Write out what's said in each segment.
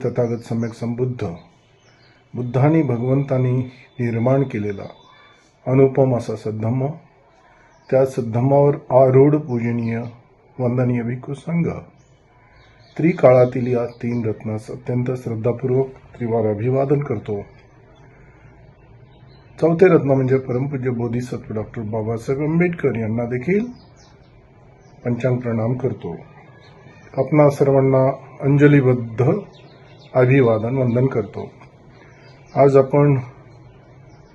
तथागत सम्यक संबुद्ध बुद्धांनी भगवंतांनी निर्माण केलेला अनुपम असा सद्धम्म, त्या सद्धम्मावर आरूढ पूजनीय वंदनीय भिक्खू संघ त्रिकाळातील या तीन रत्नास अत्यंत श्रद्धापूर्वक त्रिवार अभिवादन करतो। चौथे रत्न म्हणजे परमपूज्य बोधिसत्व डॉक्टर बाबासाहेब आंबेडकर यांना देखील पंचांग प्रणाम करतो। आपणा सर्वांना अंजलीबद्ध अभिवादन वंदन करतो। आज आपण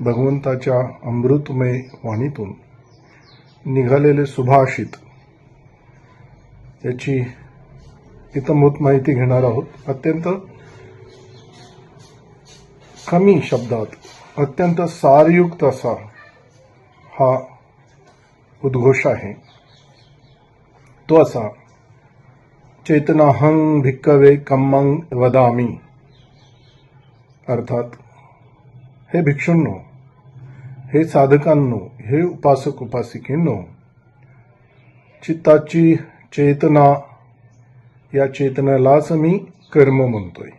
भगवंताच्या अमृतमय वाणीतून निघालेले सुभाषित याची इतंभूत माहिती घेणार आहोत। अत्यंत कमी शब्दात अत्यंत सारयुक्त असा हा उद्घोष आहे। तो असा, चेतनाहं भिक्खवे कम्मं वदामि, अर्थात हे भिक्षूंनो, हे साधकांनो, हे उपासक उपासिकेंनो, चित्ताची चेतना, या चेतनेलाच मी कर्म म्हणतोय।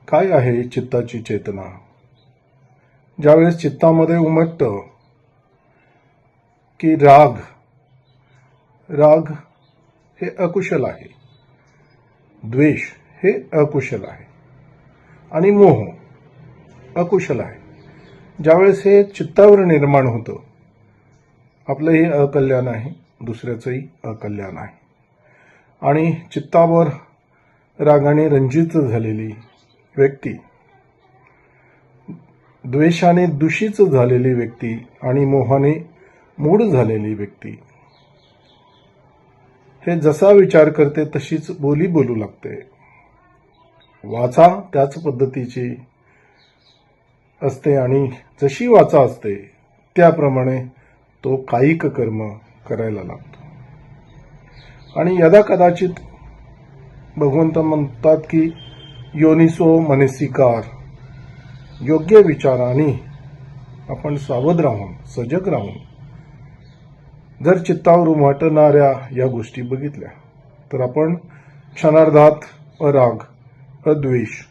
काय आहे चित्ताची चेतना? ज्यावेळेस चित्तामध्ये उमटतं की राग हे अकुशल आहे, द्वेष हे अकुशल आहे आणि मोह अकुशल आहे। ज्यावेळेस हे चित्तावर निर्माण होतं, आपलंही अकल्याण आहे, दुसऱ्याचंही अकल्याण आहे। आणि चित्तावर रागाने रंजित झालेली व्यक्ती, द्वेषाने दूषित झालेली व्यक्ती आणि मोहाने मूढ झालेली व्यक्ती हे जसा विचार करते तशीच बोली बोलू लागते। वाचा त्याच पद्धतीची असते आणि जशी वाचा असते त्याप्रमाणे तो कायिक कर्म करायला लागतो। आणि यदा कदाचित भगवंत म्हणतात की योनिसो मनसिकार, योग्य विचाराने आपण सावध राहून सजग राहून जर चित्तावर उमटणाऱ्या या गोष्टी बघितल्या तर आपण क्षणार्धात अराग, अद्वेष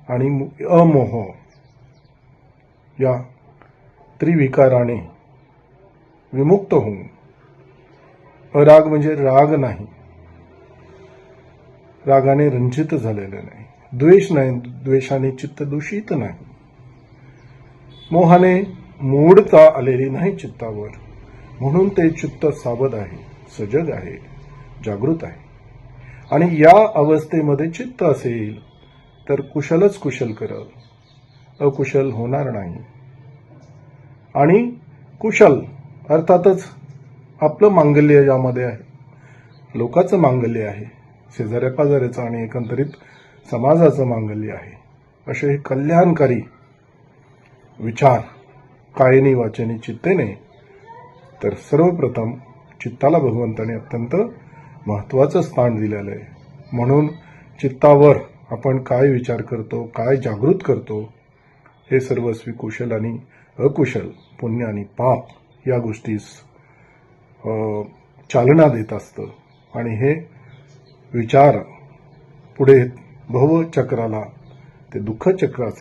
आणि अमोह या त्रिविकाराने विमुक्त होऊन, अराग म्हणजे राग नाही, रागाने रंजित झालेले नाही, द्वेष नाही, द्वेषाने चित्त दूषित नाही, मोहाने मूढता आलेली नाही चित्तावर, म्हणून ते चित्त सावध आहे, सजग आहे, जागृत आहे। आणि या अवस्थेमध्ये चित्त असेल तर कुशलच कुशल करल, अकुशल होणार नाही। आणि कुशल अर्थातच आपलं मांगल्य यामध्ये आहे, लोकांचं मांगल्य आहे, शेजाऱ्या पाजाऱ्याचं आणि एकंदरीत समाजाचं मांगल्य आहे। असे हे कल्याणकारी विचार कायेने वाचेने चित्तेने, तर सर्वप्रथम चित्ताला भगवंताने अत्यंत महत्त्वाचं स्थान दिलेलं आहे। म्हणून चित्तावर आपण काय विचार करतो, काय जागृत करतो, हे सर्वस्वी कुशल आणि अकुशल, पुण्य आणि पाप या गोष्टीस चालना देत असतं। आणि हे विचार पुढे भवचक्राला, ते दुःखचक्राचं